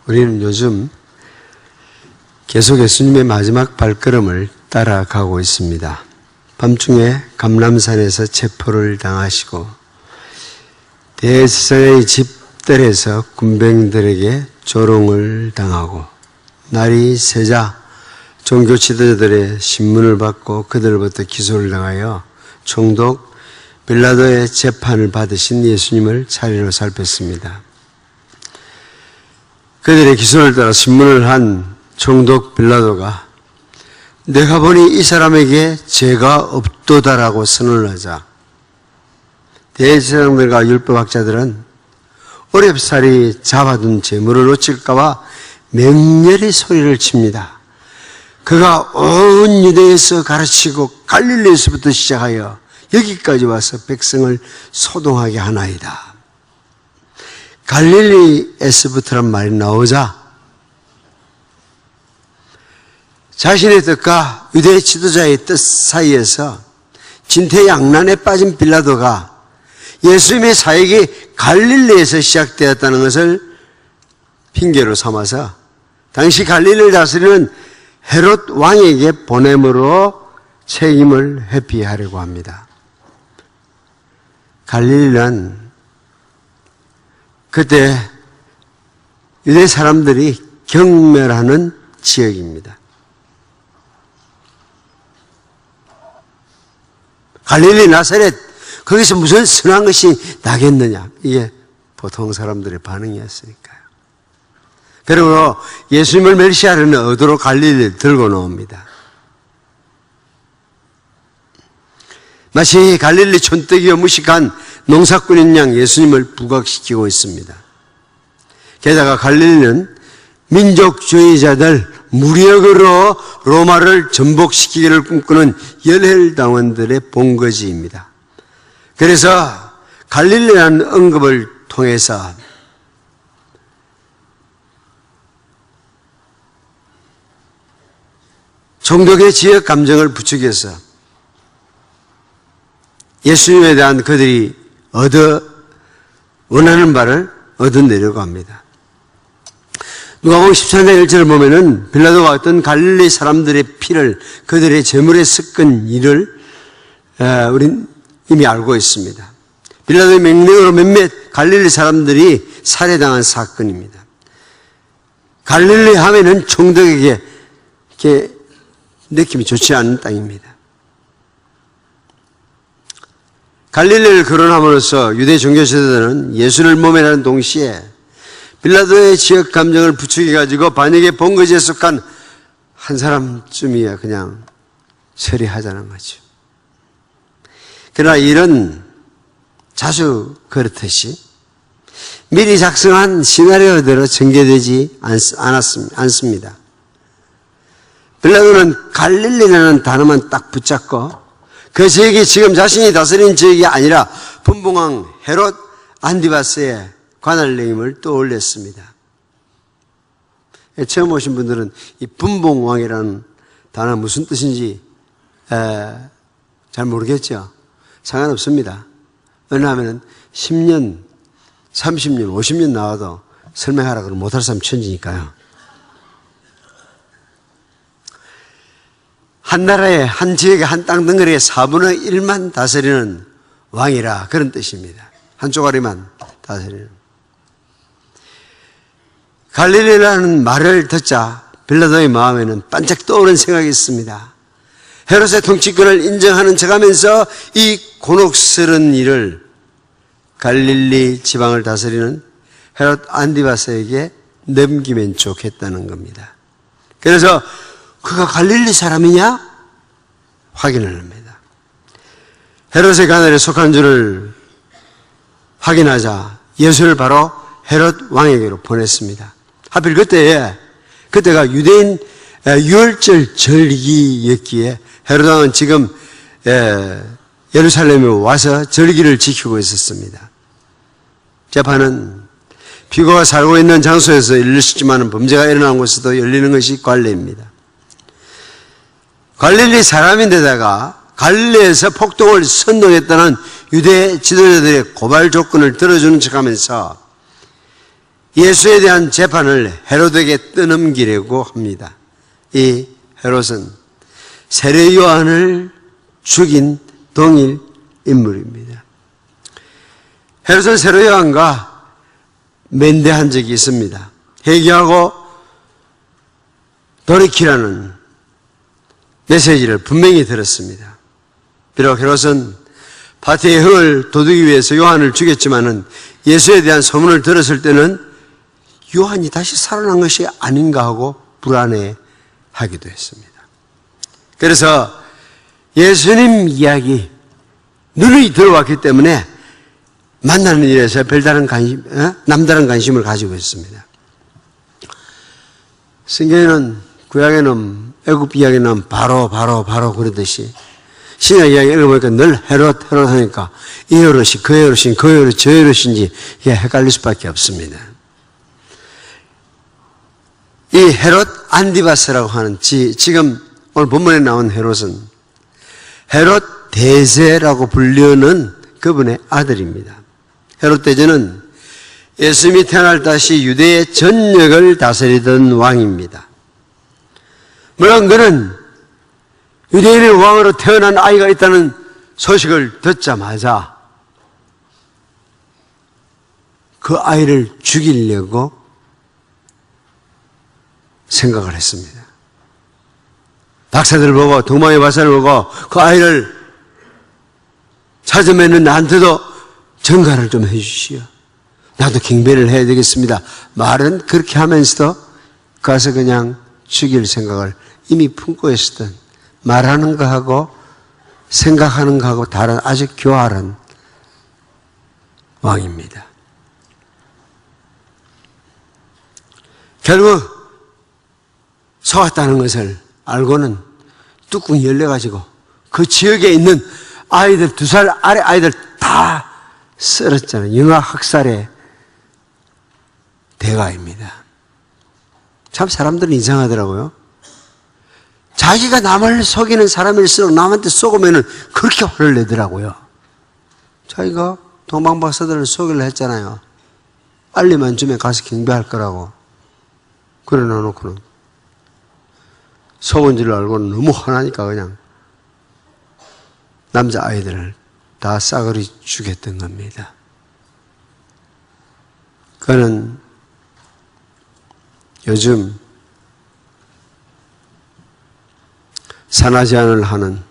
우리는 요즘 계속 예수님의 마지막 발걸음을 따라가고 있습니다. 밤중에 감람산에서 체포를 당하시고 대제사장의 집들에서 군병들에게 조롱을 당하고 날이 새자 종교 지도자들의 신문을 받고 그들로부터 기소를 당하여 총독 빌라도의 재판을 받으신 예수님을 차례로 살폈습니다. 그들의 기소를 따라 신문을 한 총독 빌라도가 내가 보니 이 사람에게 죄가 없도다라고 선언을 하자 대제사장들과 율법학자들은 어렵사리 잡아둔 재물을 놓칠까봐 맹렬히 소리를 칩니다. 그가 온 유대에서 가르치고 갈릴리에서부터 시작하여 여기까지 와서 백성을 소동하게 하나이다. 갈릴리에서부터란 말이 나오자 자신의 뜻과 유대 지도자의 뜻 사이에서 진퇴양난에 빠진 빌라도가 예수님의 사역이 갈릴리에서 시작되었다는 것을 핑계로 삼아서 당시 갈릴리를 다스리는 헤롯 왕에게 보냄으로 책임을 회피하려고 합니다. 갈릴리는 그때 유대 사람들이 경멸하는 지역입니다. 갈릴리 나사렛 거기서 무슨 선한 것이 나겠느냐, 이게 보통 사람들의 반응이었으니까요. 그리고 예수님을 멸시하려는 의도로 갈릴리를 들고 나옵니다. 마치 갈릴리 촌뜨기와 무식한 농사꾼인 양 예수님을 부각시키고 있습니다. 게다가 갈릴리는 민족주의자들 무력으로 로마를 전복시키기를 꿈꾸는 열혈당원들의 본거지입니다. 그래서 갈릴리라는 언급을 통해서 종족의 지역 감정을 부추겨서 예수님에 대한 그들이 원하는 바를 얻어내려고 합니다. 누가복음 14장 1절을 보면은 빌라도가 어떤 갈릴리 사람들의 피를 그들의 제물에 섞은 일을 우린 이미 알고 있습니다. 빌라도의 명령으로 몇몇 갈릴리 사람들이 살해당한 사건입니다. 갈릴리 하면은 총독에게 이렇게 느낌이 좋지 않은 땅입니다. 갈릴리를 거론함으로써 유대 종교 지도자는 예수를 모면하는 동시에 빌라도의 지역 감정을 부추겨가지고 반역의 본거지에 속한 한 사람쯤이야 그냥 처리하자는 거죠. 그러나 일은 자주 그렇듯이 미리 작성한 시나리오대로 전개되지 않습니다. 빌라도는 갈릴리라는 단어만 딱 붙잡고 그 지역이 지금 자신이 다스리는 지역이 아니라 분봉왕 헤롯 안디바스의 관할령임을 떠올렸습니다. 처음 오신 분들은 이 분봉왕이라는 단어 무슨 뜻인지 잘 모르겠죠? 상관없습니다. 왜냐하면 10년, 30년, 50년 나와도 설명하라 그러면 못할 사람 천지니까요. 한 나라의 한 지역의 한 땅덩어리의 4분의 1만 다스리는 왕이라 그런 뜻입니다. 한 쪼가리만 다스리는. 갈릴리라는 말을 듣자 빌라도의 마음에는 반짝 떠오른 생각이 있습니다. 헤롯의 통치권을 인정하는 척하면서 이 곤혹스러운 일을 갈릴리 지방을 다스리는 헤롯 안디바스에게 넘기면 좋겠다는 겁니다. 그래서 그가 갈릴리 사람이냐? 확인을 합니다. 헤롯의 관할에 속한 줄을 확인하자 예수를 바로 헤롯 왕에게로 보냈습니다. 하필 그때가 유대인 유월절 절기였기에 헤롯 왕은 지금 예루살렘에 와서 절기를 지키고 있었습니다. 재판은 피고가 살고 있는 장소에서 열릴 수 있지만 범죄가 일어난 곳에도 열리는 것이 관례입니다. 갈릴리 사람인데다가 갈릴리에서 폭동을 선동했다는 유대 지도자들의 고발 조건을 들어주는 척하면서 예수에 대한 재판을 헤롯에게 떠넘기려고 합니다. 이 헤롯은 세례 요한을 죽인 동일 인물입니다. 헤롯은 세례 요한과 면대한 적이 있습니다. 회개하고 돌이키라는 메시지를 분명히 들었습니다. 비록 헤롯은 파티의 흥을 돋우기 위해서 요한을 죽였지만은 예수에 대한 소문을 들었을 때는 요한이 다시 살아난 것이 아닌가 하고 불안해하기도 했습니다. 그래서 예수님 이야기 눈이 들어왔기 때문에 만나는 일에서 별다른 관심, 남다른 관심을 가지고 있습니다. 성경에는 구약에는 애굽 이야기는 바로 그러듯이 신약 이야기 읽어보니까 늘 헤롯 하니까 이 헤롯이 그 헤롯이 그 헤롯 저 헤롯인지 이게 헷갈릴 수밖에 없습니다. 이 헤롯 안디바스라고 하는 지금 오늘 본문에 나온 헤롯은 헤롯 대제라고 불리는 그분의 아들입니다. 헤롯 대제는 예수님이 태어날 다시 유대의 전역을 다스리던 왕입니다. 물론 그는 유대인의 왕으로 태어난 아이가 있다는 소식을 듣자마자 그 아이를 죽이려고 생각을 했습니다. 박사들을 보고 동방의 박사를 보고 그 아이를 찾으면 나한테도 전가를 좀 해주시오. 나도 경배를 해야 되겠습니다. 말은 그렇게 하면서도 가서 그냥 죽일 생각을 이미 품고 있었던, 말하는 거하고 생각하는 거하고 다른 아주 교활한 왕입니다. 결국 속았다는 것을 알고는 뚜껑이 열려가지고 그 지역에 있는 아이들, 2살 아래 아이들 다 썰었잖아요. 영아학살의 대가입니다. 참 사람들은 이상하더라고요. 자기가 남을 속이는 사람일수록 남한테 속으면 그렇게 화를 내더라고요. 자기가 동방박사들을 속이려 했잖아요. 빨리만 주면 가서 경배할 거라고. 그래 놔놓고는 속은 줄 알고는 너무 화나니까 그냥 남자아이들을 다 싸그리 죽였던 겁니다. 그는 요즘 산화제한을 하는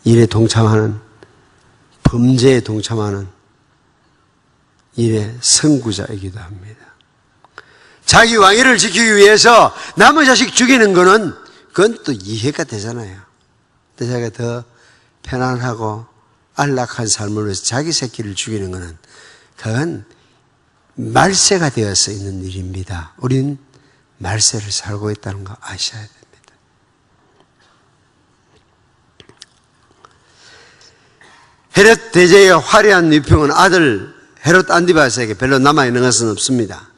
일에 동참하는, 범죄에 동참하는 일의 선구자이기도 합니다. 자기 왕위를 지키기 위해서 남의 자식 죽이는 거는 그건 또 이해가 되잖아요. 자기가 더 편안하고 안락한 삶을 위해서 자기 새끼를 죽이는 거는 그건 말세가 되어서 있는 일입니다. 우리는 말세를 살고 있다는 거 아셔야 됩니다. 헤롯 대제의 화려한 유평은 아들 헤롯 안디바스에게 별로 남아있는 것은 없습니다.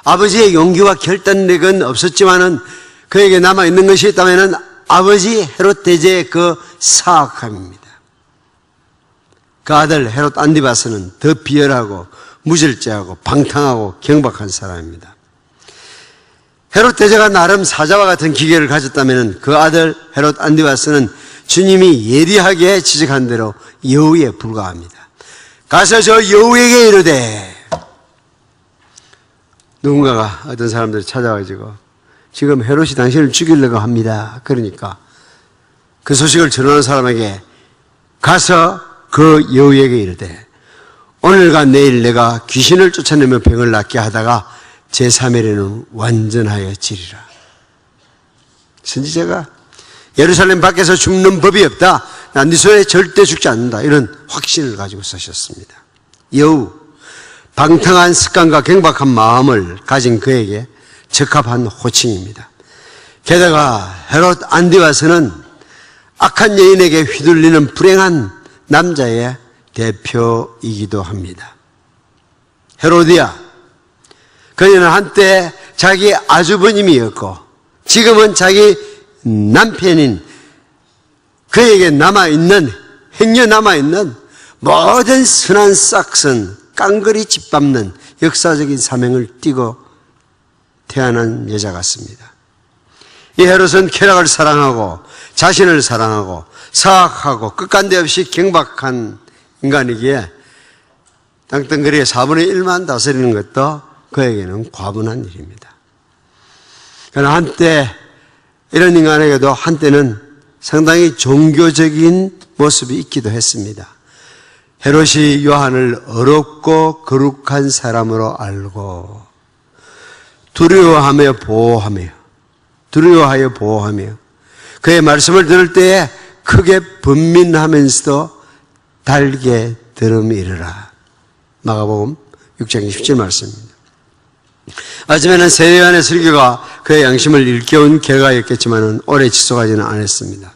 아버지의 용기와 결단력은 없었지만은 그에게 남아있는 것이 있다면은 아버지 헤롯 대제의 그 사악함입니다. 그 아들 헤롯 안디바스는 더 비열하고 무절제하고 방탕하고 경박한 사람입니다. 헤롯 대제가 나름 사자와 같은 기계를 가졌다면 그 아들 헤롯 안디바스는 주님이 예리하게 지적한 대로 여우에 불과합니다. 가서 저 여우에게 이르되, 누군가가 어떤 사람들이 찾아와가지고 지금 헤롯이 당신을 죽이려고 합니다. 그러니까 그 소식을 전하는 사람에게 가서 그 여우에게 이르되, 오늘과 내일 내가 귀신을 쫓아내며 병을 낫게 하다가 제3일에는 완전하여 지리라. 선지자가 예루살렘 밖에서 죽는 법이 없다. 난 네 손에 절대 죽지 않는다. 이런 확신을 가지고 사셨습니다. 여우, 방탕한 습관과 경박한 마음을 가진 그에게 적합한 호칭입니다. 게다가 헤롯 안디바스는 악한 여인에게 휘둘리는 불행한 남자의 대표이기도 합니다. 헤로디아, 그녀는 한때 자기 아주버님이었고 지금은 자기 남편인 그에게 남아있는, 행여 남아있는 모든 선한 싹은 깡그리 짓밟는 역사적인 사명을 띠고 태어난 여자 같습니다. 이 헤롯은 쾌락을 사랑하고 자신을 사랑하고 사악하고 끝간데없이 경박한 인간이기에 땅덩어리의 4분의 1만 다스리는 것도 그에게는 과분한 일입니다. 그러나 한때 이런 인간에게도 한때는 상당히 종교적인 모습이 있기도 했습니다. 헤롯이 요한을 어렵고 거룩한 사람으로 알고 두려워하여 보호하며 그의 말씀을 들을 때에 크게 번민하면서도 달게 들음이 이르라. 마가복음 6장 17 말씀입니다. 아침에는 세례요한의 설교가 그의 양심을 일깨운 결과였겠지만 오래 지속하지는 않았습니다.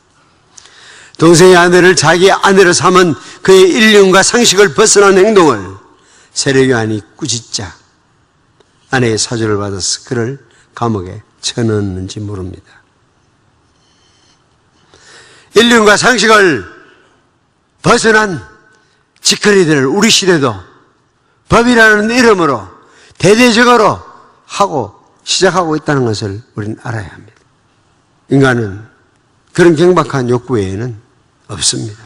동생의 아내를 자기 아내로 삼은 그의 일륜과 상식을 벗어난 행동을 세례요한이 꾸짖자 아내의 사주를 받아서 그를 감옥에 쳐넣었는지 모릅니다. 인륜과 상식을 벗어난 짓거리들을 우리 시대도 법이라는 이름으로 대대적으로 시작하고 있다는 것을 우리는 알아야 합니다. 인간은 그런 경박한 욕구 외에는 없습니다.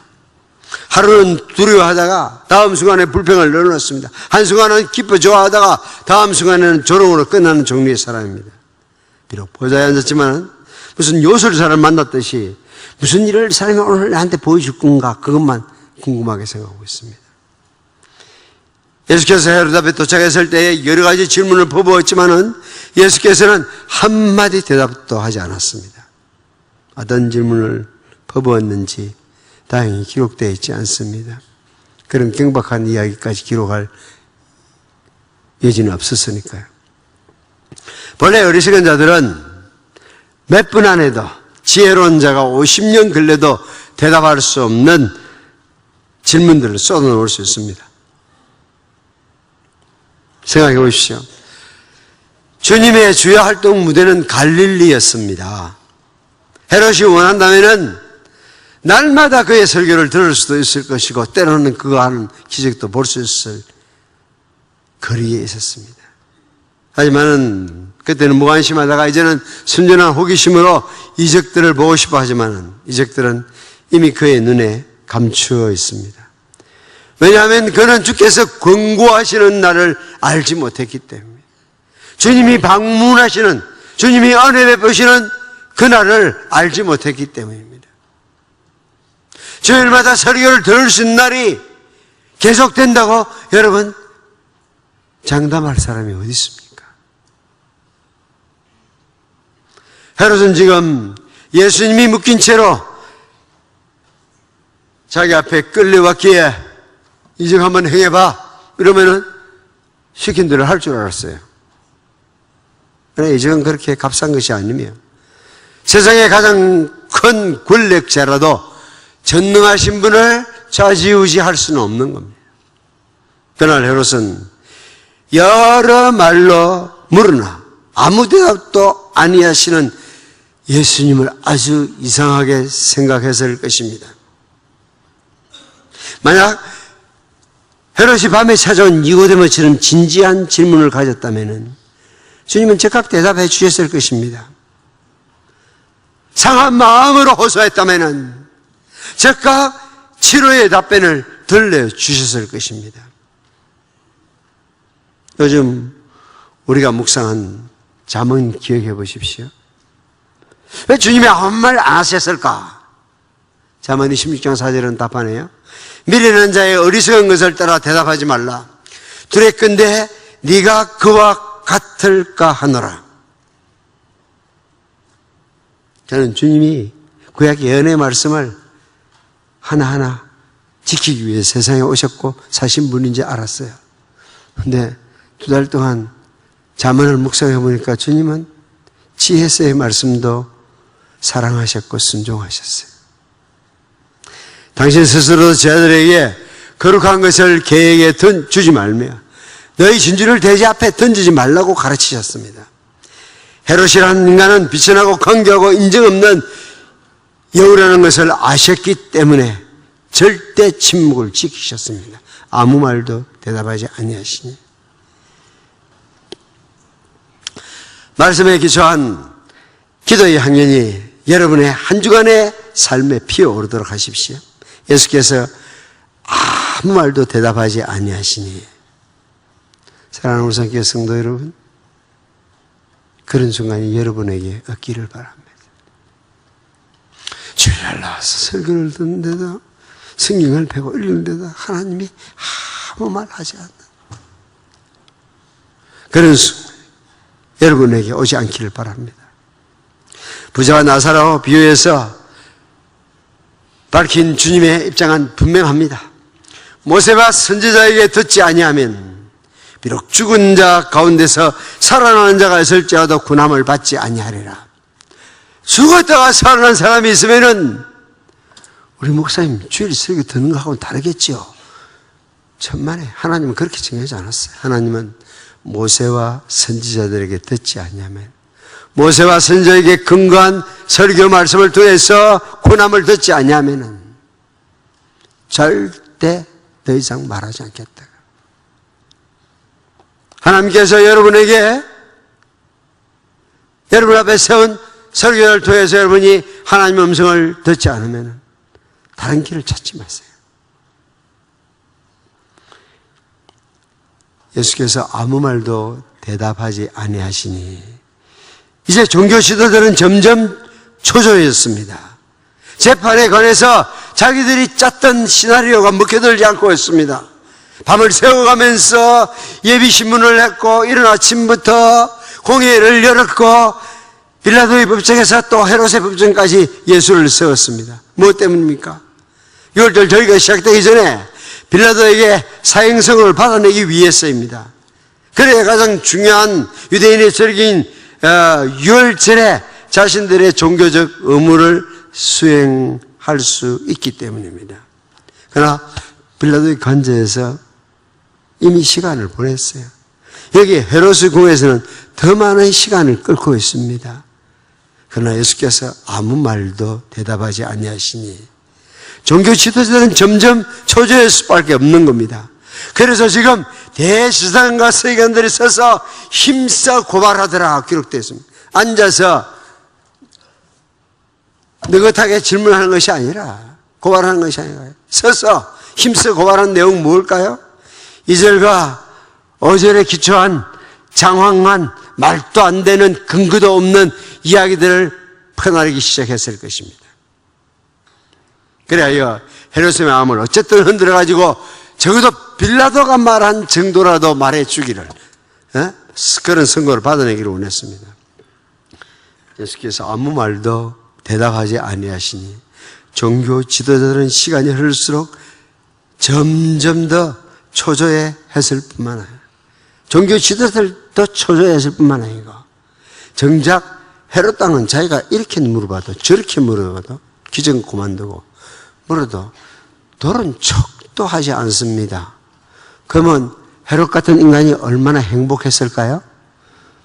하루는 두려워하다가 다음 순간에 불평을 늘어놓습니다. 한순간은 기뻐 좋아하다가 다음 순간에는 조롱으로 끝나는 종류의 사람입니다. 비록 보좌에 앉았지만 무슨 요술사를 만났듯이 무슨 일을 사람이 오늘 나한테 보여줄 건가 그것만 궁금하게 생각하고 있습니다. 예수께서 헤롯 앞에 도착했을 때에 여러 가지 질문을 퍼부었지만은 예수께서는 한마디 대답도 하지 않았습니다. 어떤 질문을 퍼부었는지 다행히 기록되어 있지 않습니다. 그런 경박한 이야기까지 기록할 여지는 없었으니까요. 본래 어리석은 자들은 몇 분 안에도 지혜로운 자가 50년 걸려도 대답할 수 없는 질문들을 쏟아놓을 수 있습니다. 생각해 보십시오. 주님의 주요 활동 무대는 갈릴리였습니다. 헤롯이 원한다면은 날마다 그의 설교를 들을 수도 있을 것이고 때로는 그가 하는 기적도 볼 수 있을 거리에 있었습니다. 하지만은 그때는 무관심하다가 이제는 순전한 호기심으로 이적들을 보고 싶어 하지만은 이적들은 이미 그의 눈에 감추어 있습니다. 왜냐하면 그는 주께서 권고하시는 날을 알지 못했기 때문에 주님이 방문하시는 주님이 은혜 베푸시는 그날을 알지 못했기 때문입니다. 주일마다 설교를 들을 수 있는 날이 계속된다고 여러분 장담할 사람이 어디 있습니까? 헤롯은 지금 예수님이 묶인 채로 자기 앞에 끌려왔기에 이제 한번 행해봐 이러면은 시킨 대로 할 줄 알았어요. 그러나 이제는 그렇게 값싼 것이 아니며 세상의 가장 큰 권력자라도 전능하신 분을 좌지우지할 수는 없는 겁니다. 그날 헤롯은 여러 말로 물으나 아무 대답도 아니하시는 예수님을 아주 이상하게 생각했을 것입니다. 만약 헤롯이 밤에 찾아온 니고데모처럼 진지한 질문을 가졌다면 주님은 즉각 대답해 주셨을 것입니다. 상한 마음으로 호소했다면 즉각 치료의 답변을 들려주셨을 것입니다. 요즘 우리가 묵상한 잠언 기억해 보십시오. 왜 주님이 아무 말 안 하셨을까? 잠언 26장 4절은 답하네요. 미련한 자의 어리석은 것을 따라 대답하지 말라. 두렵건대 네가 그와 같을까 하노라. 저는 주님이 구약 예언의 말씀을 하나하나 지키기 위해 세상에 오셨고 사신 분인지 알았어요. 그런데 2달 동안 잠언을 묵상해 보니까 주님은 지혜서의 말씀도 사랑하셨고 순종하셨어요. 당신 스스로도 제자들에게 거룩한 것을 개에게 주지 말며 너희 진주를 돼지 앞에 던지지 말라고 가르치셨습니다. 헤롯이라는 인간은 비천하고 관계하고 인정 없는 여우라는 것을 아셨기 때문에 절대 침묵을 지키셨습니다. 아무 말도 대답하지 아니하시니. 말씀에 기초한 기도의 향연이 여러분의 한 주간의 삶에 피어오르도록 하십시오. 예수께서 아무 말도 대답하지 아니하시니. 사랑하는 우리 성교 성도 여러분, 그런 순간이 여러분에게 없기를 바랍니다. 주일날 나와서 설교를 듣는데도, 성경을 배고 읽는데도 하나님이 아무 말 하지 않는 그런 순간 여러분에게 오지 않기를 바랍니다. 부자와 나사로 비유에서 밝힌 주님의 입장은 분명합니다. 모세와 선지자에게 듣지 아니하면 비록 죽은 자 가운데서 살아나는 자가 있을지라도 구남을 받지 아니하리라. 죽었다가 살아난 사람이 있으면은 우리 목사님 주일 설교 듣는 거하고는 다르겠죠. 천만에 하나님은 그렇게 정하지 않았어요. 하나님은 모세와 선지자들에게 듣지 않냐면, 모세와 선지자에게 근거한 설교 말씀을 통해서 고난을 듣지 않냐면은 절대 더 이상 말하지 않겠다. 하나님께서 여러분에게 여러분 앞에 세운 설교를 통해서 여러분이 하나님의 음성을 듣지 않으면 다른 길을 찾지 마세요. 예수께서 아무 말도 대답하지 아니하시니 이제 종교 지도자들은 점점 초조해졌습니다. 재판에 관해서 자기들이 짰던 시나리오가 먹혀들지 않고 있습니다. 밤을 새워가면서 예비신문을 했고 이른 아침부터 공회를 열었고 빌라도의 법정에서 또 헤롯의 법정까지 예수를 세웠습니다. 무엇 때문입니까? 6월절 절기가 시작되기 전에 빌라도에게 사형선고를 받아내기 위해서입니다. 그래야 가장 중요한 유대인의 절기인 6월절에 자신들의 종교적 의무를 수행할 수 있기 때문입니다. 그러나 빌라도의 관저에서 이미 시간을 보냈어요. 여기 헤롯의 궁에서는 더 많은 시간을 끌고 있습니다. 그러나 예수께서 아무 말도 대답하지 아니하시니 종교 지도자들은 점점 초조할 수밖에 없는 겁니다. 그래서 지금 대제사장과 서기관들이 서서 힘써 고발하더라 기록되어 있습니다. 앉아서 느긋하게 질문하는 것이 아니라, 고발하는 것이 아니라 서서 힘써 고발한 내용은 뭘까요? 2절과 5절에 기초한 장황한 말도 안 되는 근거도 없는 이야기들을 퍼나르기 시작했을 것입니다. 그래야 헤롯의 마음을 어쨌든 흔들어가지고 적어도 빌라도가 말한 정도라도 말해주기를, 그런 선고를 받아내기를 원했습니다. 예수께서 아무 말도 대답하지 아니하시니 종교 지도자들은 시간이 흐를수록 점점 더 초조해했을 뿐만 아니라, 종교 지도자들도 초조해했을 뿐만 아니고, 정작 헤롯 왕은 자기가 이렇게 물어봐도 저렇게 물어봐도 기정 그만두고 물어도 돌은 척도 하지 않습니다. 그러면 헤롯 같은 인간이 얼마나 행복했을까요?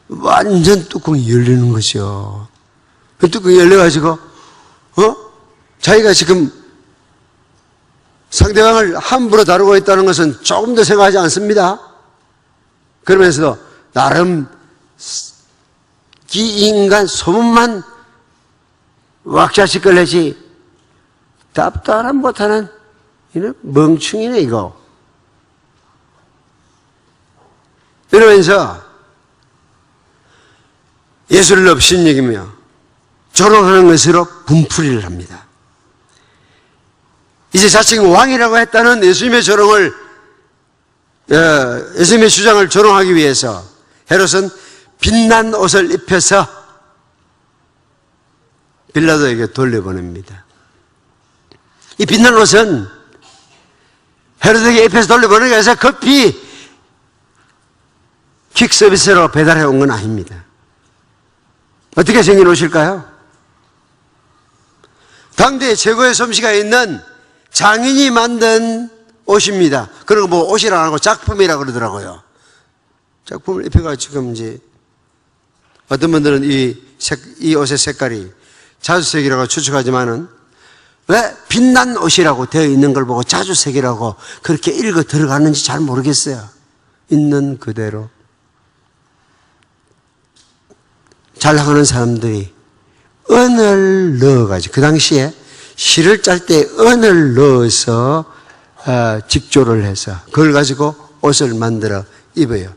완전 뚜껑이 열리는 거죠. 그 뚜껑이 열려가지고 자기가 지금 상대방을 함부로 다루고 있다는 것은 조금 더 생각하지 않습니다. 그러면서도 나름 이 인간 소문만 왁자식 걸레지 답답한 못하는 이는 멍충이네 이거. 이러면서 예수를 업신여기며 조롱하는 것으로 분풀이를 합니다. 이제 자칭 왕이라고 했다는 예수님의 조롱을, 예수님의 주장을 조롱하기 위해서 헤롯은 빛난 옷을 입혀서 빌라도에게 돌려보냅니다. 이 빛난 옷은 헤롯에게 입혀서 돌려보내기 위해서 급히 퀵서비스로 배달해 온 건 아닙니다. 어떻게 생긴 옷일까요? 당대 최고의 솜씨가 있는 장인이 만든 옷입니다. 그리고 뭐 옷이라 안 하고 작품이라 그러더라고요. 작품을 입혀가지고 지금 이제 어떤 분들은 이 옷의 색깔이 자주색이라고 추측하지만은 왜 빛난 옷이라고 되어 있는 걸 보고 자주색이라고 그렇게 읽어 들어가는지 잘 모르겠어요. 있는 그대로. 잘 나가는 사람들이 은을 넣어가지고, 그 당시에 실을 짤 때 은을 넣어서 직조를 해서 그걸 가지고 옷을 만들어 입어요.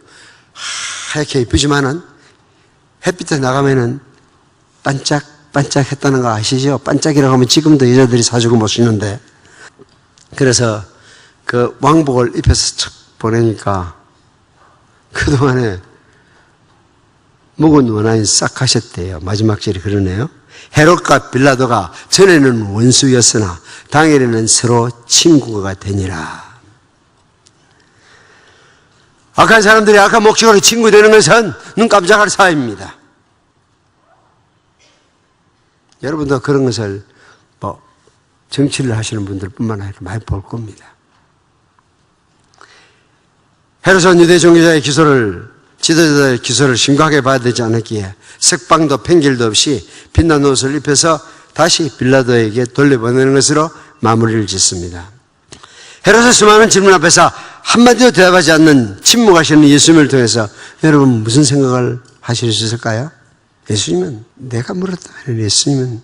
하얗게 이쁘지만은 햇빛에 나가면은 반짝반짝했다는 거 아시죠? 반짝이라고 하면 지금도 여자들이 사주고 못 신는데, 그래서 그 왕복을 입혀서 척 보내니까 그동안에 묵은 원한이 싹 가셨대요. 마지막 절이 그러네요. 헤롯과 빌라도가 전에는 원수였으나 당일에는 서로 친구가 되니라. 악한 사람들이 악한 목적으로 친구 되는 것은 눈 깜짝할 사이입니다. 여러분도 그런 것을 정치를 하시는 분들 뿐만 아니라 많이 볼 겁니다. 헤롯은 유대 종교자의 지도자의 기소를 심각하게 봐야 되지 않았기에 석방도 팽길도 없이 빛난 옷을 입혀서 다시 빌라도에게 돌려보내는 것으로 마무리를 짓습니다. 헤롯의 수많은 질문 앞에서 한마디도 대답하지 않는 침묵하시는 예수님을 통해서 여러분 무슨 생각을 하실 수 있을까요? 예수님은, 내가 물었다면 예수님은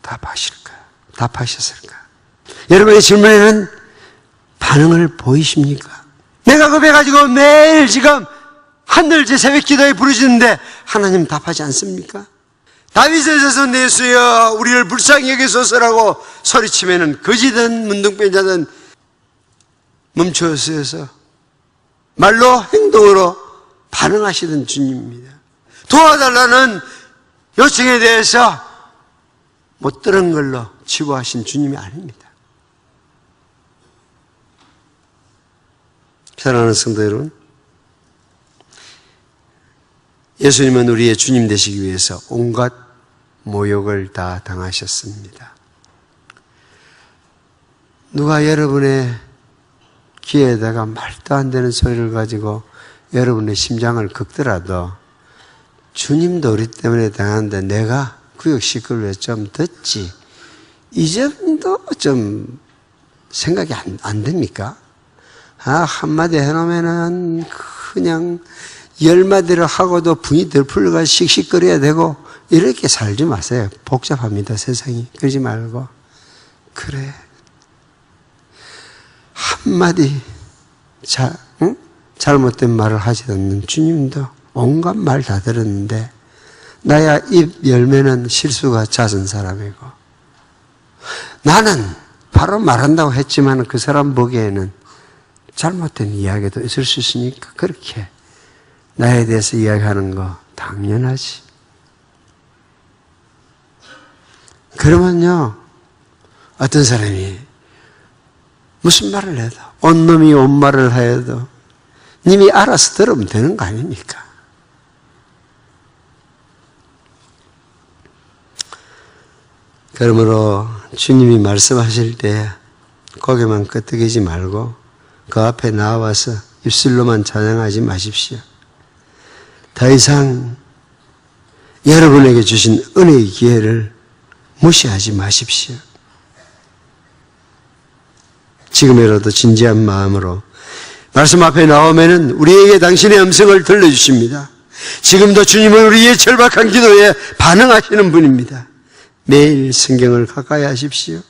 답하셨을까? 여러분의 질문에는 반응을 보이십니까? 내가 급해가지고 매일 지금 한늘째 새벽 기도에 부르짖는데 하나님 답하지 않습니까? 다윗의 자손 예수여 우리를 불쌍히 여기소서라고 소리치면은 거지든 문둥병자든 멈춰서서 말로 행동으로 반응하시던 주님입니다. 도와달라는 요청에 대해서 못 들은 걸로 치부하신 주님이 아닙니다. 사랑하는 성도 여러분, 예수님은 우리의 주님 되시기 위해서 온갖 모욕을 다 당하셨습니다. 누가 여러분의 귀에다가 말도 안 되는 소리를 가지고 여러분의 심장을 긁더라도 주님도 우리 때문에 당하는데 내가 구역 시끌로 좀 듣지, 이 정도 좀 생각이 안 됩니까? 한마디 해놓으면은 그냥 10마디를 하고도 분이 덜 풀려가 씩씩거려야 되고, 이렇게 살지 마세요. 복잡합니다, 세상이. 그러지 말고, 그래, 한마디 잘못된 말을 하지 않는 주님도 온갖 말 다 들었는데, 나야 입 열면은 실수가 잦은 사람이고, 나는 바로 말한다고 했지만 그 사람 보기에는 잘못된 이야기도 있을 수 있으니까 그렇게 나에 대해서 이야기하는 거 당연하지. 그러면요, 어떤 사람이 무슨 말을 해도, 온놈이 온 말을 해도 님이 알아서 들으면 되는 거 아닙니까? 그러므로 주님이 말씀하실 때 고개만 끄덕이지 말고 그 앞에 나와서 입술로만 찬양하지 마십시오. 더 이상 여러분에게 주신 은혜의 기회를 무시하지 마십시오. 지금이라도 진지한 마음으로 말씀 앞에 나오면은 우리에게 당신의 음성을 들려주십니다. 지금도 주님은 우리의 절박한 기도에 반응하시는 분입니다. 매일 성경을 가까이 하십시오.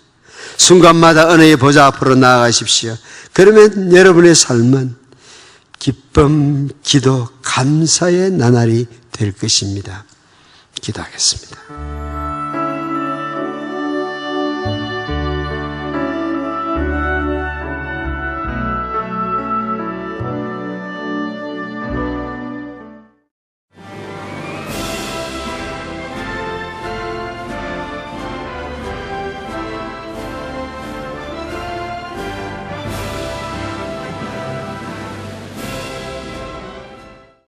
순간마다 은혜의 보좌 앞으로 나아가십시오. 그러면 여러분의 삶은 기쁨, 기도, 감사의 나날이 될 것입니다. 기도하겠습니다.